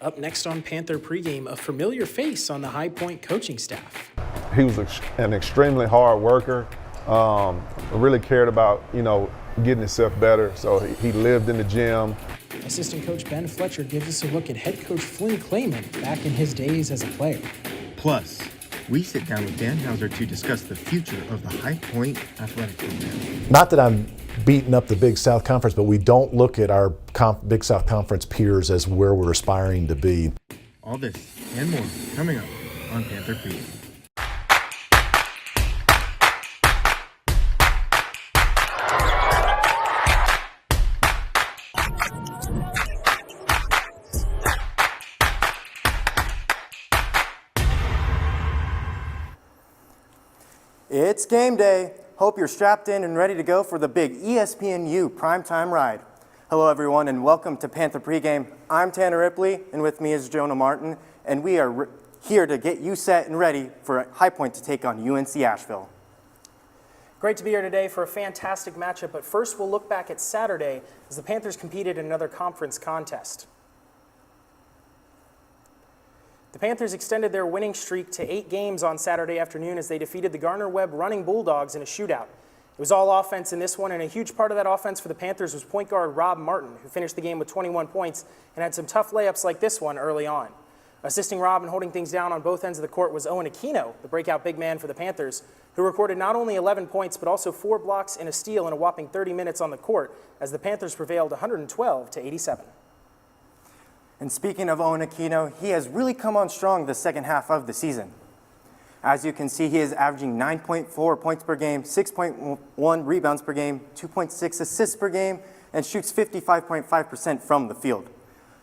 Up next on Panther Pregame, a familiar face on the High Point coaching staff. He was an extremely hard worker, really cared about, getting himself better. So he lived in the gym. Assistant coach Ben Fletcher gives us a look at head coach Flynn Clayman back in his days as a player. Plus, we sit down with Dan Hauser to discuss the future of the High Point athletic program. Not that I'm beating up the Big South Conference, but we don't look at our Big South Conference peers as where we're aspiring to be. All this and more coming up on Panther Pregame. It's game day. Hope you're strapped in and ready to go for the big ESPNU primetime ride. Hello everyone and welcome to Panther Pregame. I'm Tanner Ripley and with me is Jonah Martin, and we are here to get you set and ready for High Point to take on UNC Asheville. Great to be here today for a fantastic matchup, but first we'll look back at Saturday as the Panthers competed in another conference contest. The Panthers extended their winning streak to 8 games on Saturday afternoon as they defeated the Gardner-Webb Running Bulldogs in a shootout. It was all offense in this one, and a huge part of that offense for the Panthers was point guard Rob Martin, who finished the game with 21 points and had some tough layups like this one early on. Assisting Rob and holding things down on both ends of the court was Owen Aquino, the breakout big man for the Panthers, who recorded not only 11 points but also 4 blocks and a steal in a whopping 30 minutes on the court as the Panthers prevailed 112-87. And speaking of Owen Aquino, he has really come on strong the second half of the season. As you can see, he is averaging 9.4 points per game, 6.1 rebounds per game, 2.6 assists per game, and shoots 55.5% from the field.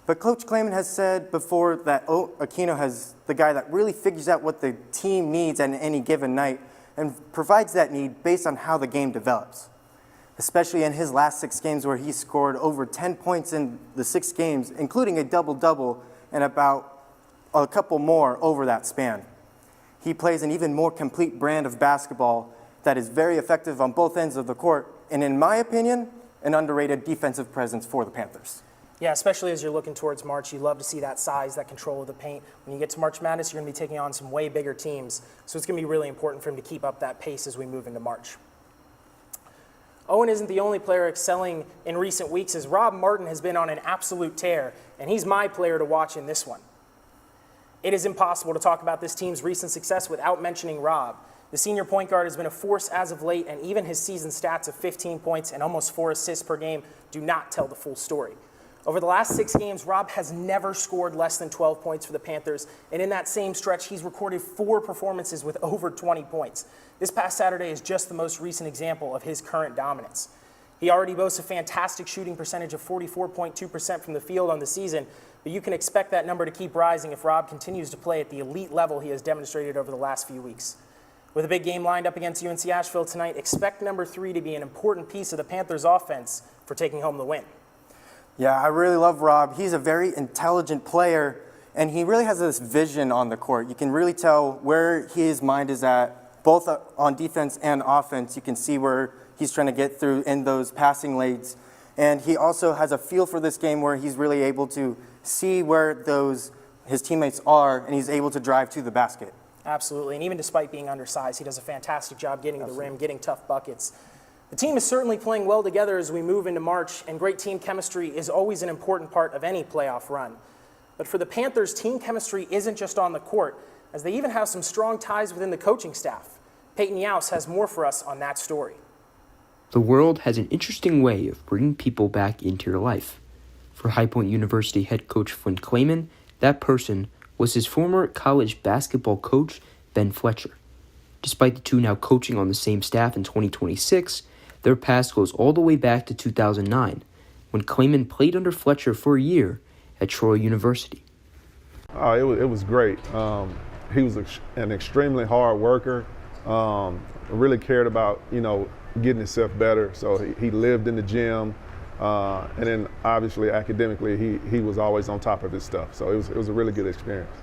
But Coach Clayman has said before that Aquino is the guy that really figures out what the team needs at any given night and provides that need based on how the game develops. Especially in his last 6 games where he scored over 10 points in the 6 games, including a double-double and about a couple more over that span. He plays an even more complete brand of basketball that is very effective on both ends of the court, and in my opinion, an underrated defensive presence for the Panthers. Yeah, especially as you're looking towards March, you love to see that size, that control of the paint. When you get to March Madness, you're going to be taking on some way bigger teams, so it's going to be really important for him to keep up that pace as we move into March. Owen isn't the only player excelling in recent weeks, as Rob Martin has been on an absolute tear, and he's my player to watch in this one. It is impossible to talk about this team's recent success without mentioning Rob. The senior point guard has been a force as of late, and even his season stats of 15 points and almost 4 assists per game do not tell the full story. Over the last 6 games, Rob has never scored less than 12 points for the Panthers, and in that same stretch, he's recorded 4 performances with over 20 points. This past Saturday is just the most recent example of his current dominance. He already boasts a fantastic shooting percentage of 44.2% from the field on the season, but you can expect that number to keep rising if Rob continues to play at the elite level he has demonstrated over the last few weeks. With a big game lined up against UNC Asheville tonight, expect number 3 to be an important piece of the Panthers' offense for taking home the win. Yeah, I really love Rob. He's a very intelligent player, and he really has this vision on the court. You can really tell where his mind is at, both on defense and offense. You can see where he's trying to get through in those passing lanes. And he also has a feel for this game where he's really able to see where his teammates are, and he's able to drive to the basket. Absolutely, and even despite being undersized, he does a fantastic job getting to the rim, getting tough buckets. The team is certainly playing well together as we move into March, and great team chemistry is always an important part of any playoff run. But for the Panthers, team chemistry isn't just on the court, as they even have some strong ties within the coaching staff. Peyton Yaus has more for us on that story. The world has an interesting way of bringing people back into your life. For High Point University head coach Flynn Clayman, that person was his former college basketball coach, Ben Fletcher. Despite the two now coaching on the same staff in 2026, their past goes all the way back to 2009, when Clayman played under Fletcher for a year at Troy University. It was great. He was an extremely hard worker, really cared about, getting himself better. So he lived in the gym, and then obviously academically, he was always on top of his stuff. So it was a really good experience.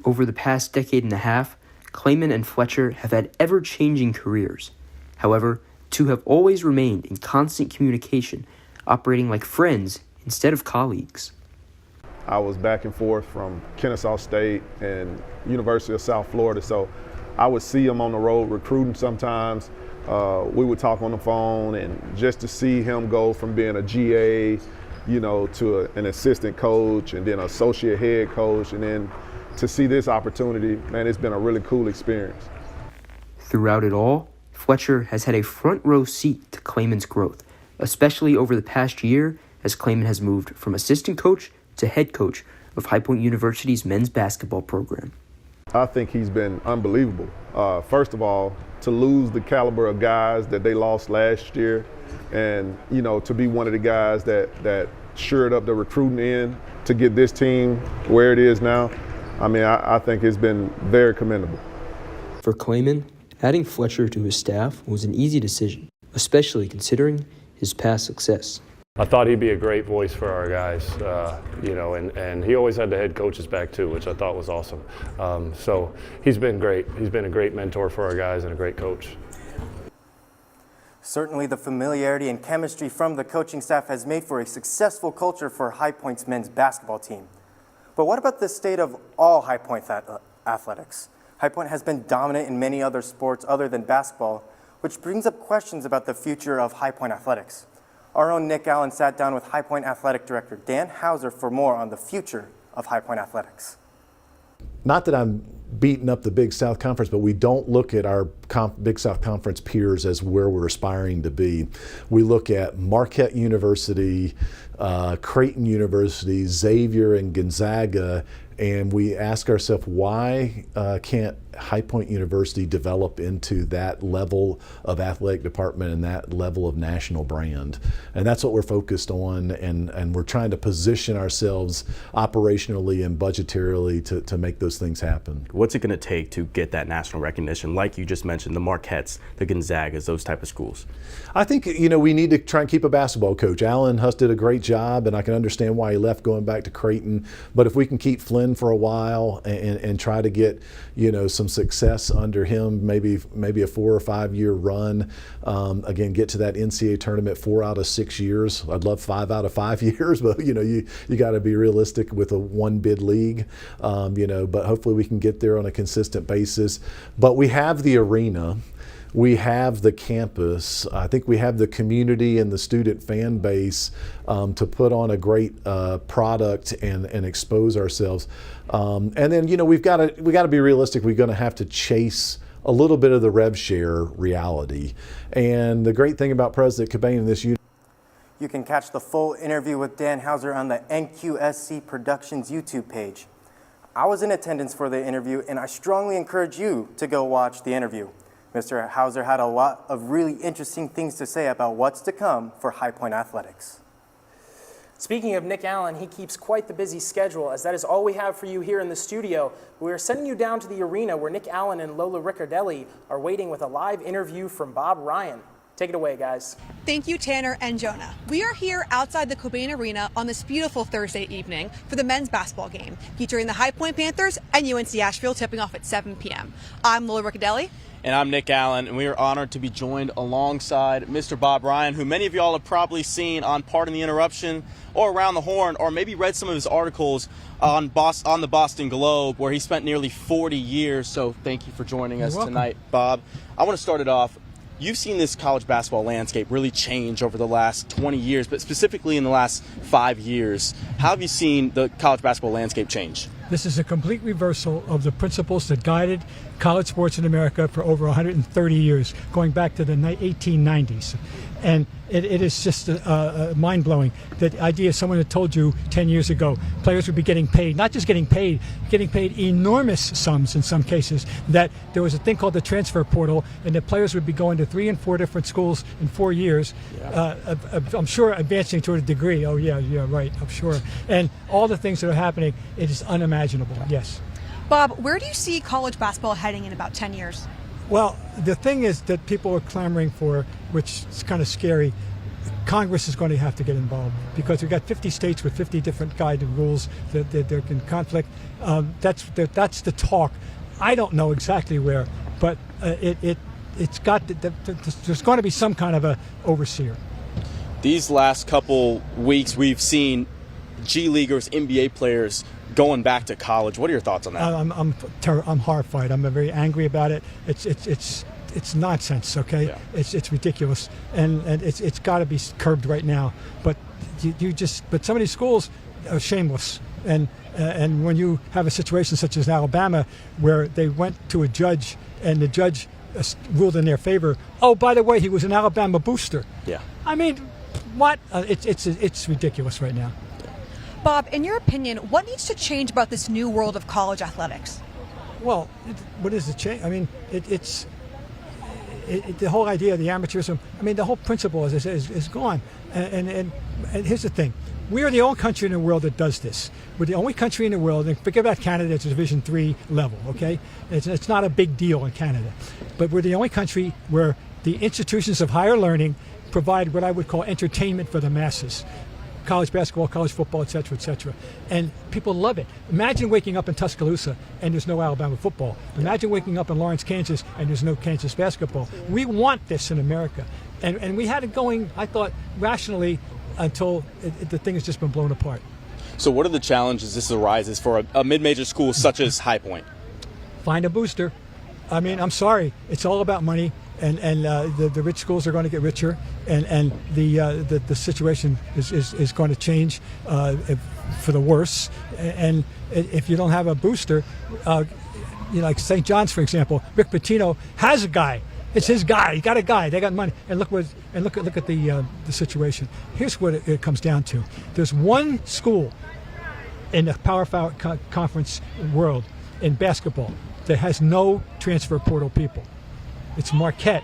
Over the past decade and a half, Clayman and Fletcher have had ever-changing careers. However, two have always remained in constant communication, operating like friends instead of colleagues. I was back and forth from Kennesaw State and University of South Florida, so I would see him on the road recruiting sometimes. We would talk on the phone, and just to see him go from being a GA, to an assistant coach and then associate head coach, and then to see this opportunity, man, it's been a really cool experience. Throughout it all, Fletcher has had a front row seat to Klayman's growth, especially over the past year as Klayman has moved from assistant coach to head coach of High Point University's men's basketball program. I think he's been unbelievable. First of all, to lose the caliber of guys that they lost last year, and to be one of the guys that shored up the recruiting end to get this team where it is now, I think it's been very commendable. For Klayman, adding Fletcher to his staff was an easy decision, especially considering his past success. I thought he'd be a great voice for our guys, and he always had the head coach's back too, which I thought was awesome. So he's been great. He's been a great mentor for our guys and a great coach. Certainly the familiarity and chemistry from the coaching staff has made for a successful culture for High Point's men's basketball team. But what about the state of all High Point athletics? High Point has been dominant in many other sports other than basketball, which brings up questions about the future of High Point athletics. Our own Nick Allen sat down with High Point Athletic Director Dan Hauser for more on the future of High Point athletics. Not that I'm beating up the Big South Conference, but we don't look at our Big South Conference peers as where we're aspiring to be. We look at Marquette University, Creighton University, Xavier, and Gonzaga, and we ask ourselves, why can't High Point University develop into that level of athletic department and that level of national brand? And that's what we're focused on, and we're trying to position ourselves operationally and budgetarily to make those things happen. What's it going to take to get that national recognition, like you just mentioned, the Marquettes, the Gonzagas, those type of schools? I think, we need to try and keep a basketball coach. Alan Huss did a great job, and I can understand why he left going back to Creighton. But if we can keep Flynn for a while and try to get, some success under him, maybe a 4 or 5 year run, again, get to that NCAA tournament 4 out of 6 years. I'd love 5 out of 5 years, but you got to be realistic with a one bid league, but hopefully we can get there on a consistent basis. But we have the arena. We have the campus. I think we have the community and the student fan base to put on a great product and expose ourselves. And then we got to be realistic. We're going to have to chase a little bit of the rev share reality. And the great thing about President Cobain and this unit. You can catch the full interview with Dan Hauser on the NQSC Productions YouTube page. I was in attendance for the interview, and I strongly encourage you to go watch the interview. Mr. Hauser had a lot of really interesting things to say about what's to come for High Point athletics. Speaking of Nick Allen, he keeps quite the busy schedule, as that is all we have for you here in the studio. We're sending you down to the arena where Nick Allen and Lola Riccardelli are waiting with a live interview from Bob Ryan. Take it away, guys. Thank you, Tanner and Jonah. We are here outside the Cobain Arena on this beautiful Thursday evening for the men's basketball game, featuring the High Point Panthers and UNC Asheville, tipping off at 7 p.m. I'm Lola Riccardelli. And I'm Nick Allen, and we are honored to be joined alongside Mr. Bob Ryan, who many of y'all have probably seen on Pardon the Interruption or Around the Horn, or maybe read some of his articles on the Boston Globe, where he spent nearly 40 years. So thank you for joining us tonight, Bob. I want to start it off. You've seen this college basketball landscape really change over the last 20 years, but specifically in the last 5 years. How have you seen the college basketball landscape change? This is a complete reversal of the principles that guided college sports in America for over 130 years, going back to the 1890s. And it is just mind-blowing. The idea someone had told you 10 years ago, players would be getting paid, not just getting paid enormous sums in some cases, that there was a thing called the transfer portal, and that players would be going to 3 and 4 different schools in 4 years. I'm sure advancing toward a degree. Oh, yeah, right, I'm sure. And all the things that are happening, it is unimaginable, yes. Bob, where do you see college basketball heading in about 10 years? Well, the thing is that people are clamoring for, which is kind of scary, Congress is going to have to get involved, because we've got 50 states with 50 different guided rules that they're in conflict. That's the talk. I don't know exactly where, but it's got there's going to be some kind of a overseer. These last couple weeks, we've seen G Leaguers, NBA players going back to college. What are your thoughts on that? I'm horrified. I'm very angry about it. It's nonsense. Okay, Yeah. it's ridiculous, and it's got to be curbed right now. But but some of these schools are shameless, and when you have a situation such as Alabama, where they went to a judge and the judge ruled in their favor. Oh, by the way, he was an Alabama booster. Yeah. I mean, what? It's ridiculous right now. Bob, in your opinion, what needs to change about this new world of college athletics? Well, what is the change? I mean, the whole idea of the amateurism. I mean, the whole principle is gone. And here's the thing: we are the only country in the world that does this. We're the only country in the world. And forget about Canada; it's a Division III level. Okay, it's not a big deal in Canada, but we're the only country where the institutions of higher learning provide what I would call entertainment for the masses. College basketball, college football, et cetera, and people love it. Imagine waking up in Tuscaloosa and there's no Alabama football. Imagine waking up in Lawrence, Kansas, and there's no Kansas basketball. We want this in America, and we had it going, I thought, rationally until the thing has just been blown apart. So what are the challenges this arises for a mid-major school such as High Point? Find a booster. I mean, I'm sorry, it's all about money. And the rich schools are going to get richer, and the situation is going to change for the worse. And if you don't have a booster, like St. John's, for example, Rick Pitino has a guy. It's his guy. He got a guy. They got money. And look at the situation. Here's what it comes down to. There's one school in the Power Five conference world in basketball that has no transfer portal people. It's Marquette.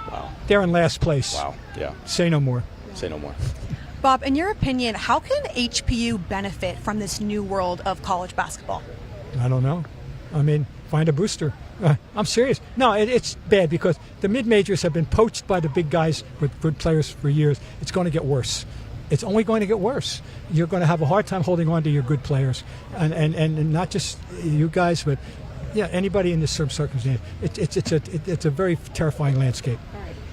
Wow. They're in last place. Wow. Yeah. Say no more. Say no more. Bob, in your opinion, how can HPU benefit from this new world of college basketball? I don't know. I mean, find a booster. I'm serious. No, it's bad because the mid-majors have been poached by the big guys with good players for years. It's going to get worse. It's only going to get worse. You're going to have a hard time holding on to your good players. And not just you guys, but anybody in this circumstance. It's a very terrifying landscape.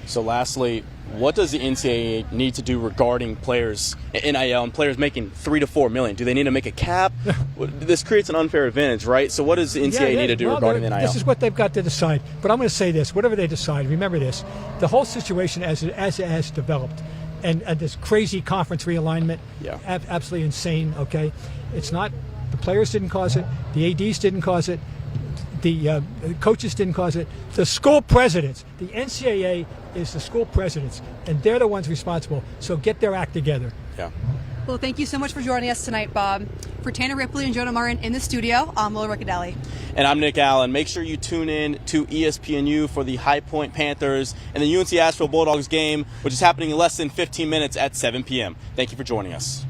So lastly, what does the NCAA need to do regarding players, NIL, and players making $3 to $4 million? Do they need to make a cap? This creates an unfair advantage, right? So what does the NCAA need to do regarding the NIL? This is what they've got to decide. But I'm going to say this, whatever they decide, remember this, the whole situation as it has developed, and this crazy conference realignment, absolutely insane, okay? It's not, the players didn't cause it, the ADs didn't cause it, the coaches didn't cause it. The school presidents, the NCAA is the school presidents, and they're the ones responsible. So get their act together. Yeah. Well, thank you so much for joining us tonight, Bob. For Tanner Ripley and Jonah Martin in the studio, I'm Lola Riccadelli. And I'm Nick Allen. Make sure you tune in to ESPNU for the High Point Panthers and the UNC Asheville Bulldogs game, which is happening in less than 15 minutes at 7 p.m. Thank you for joining us.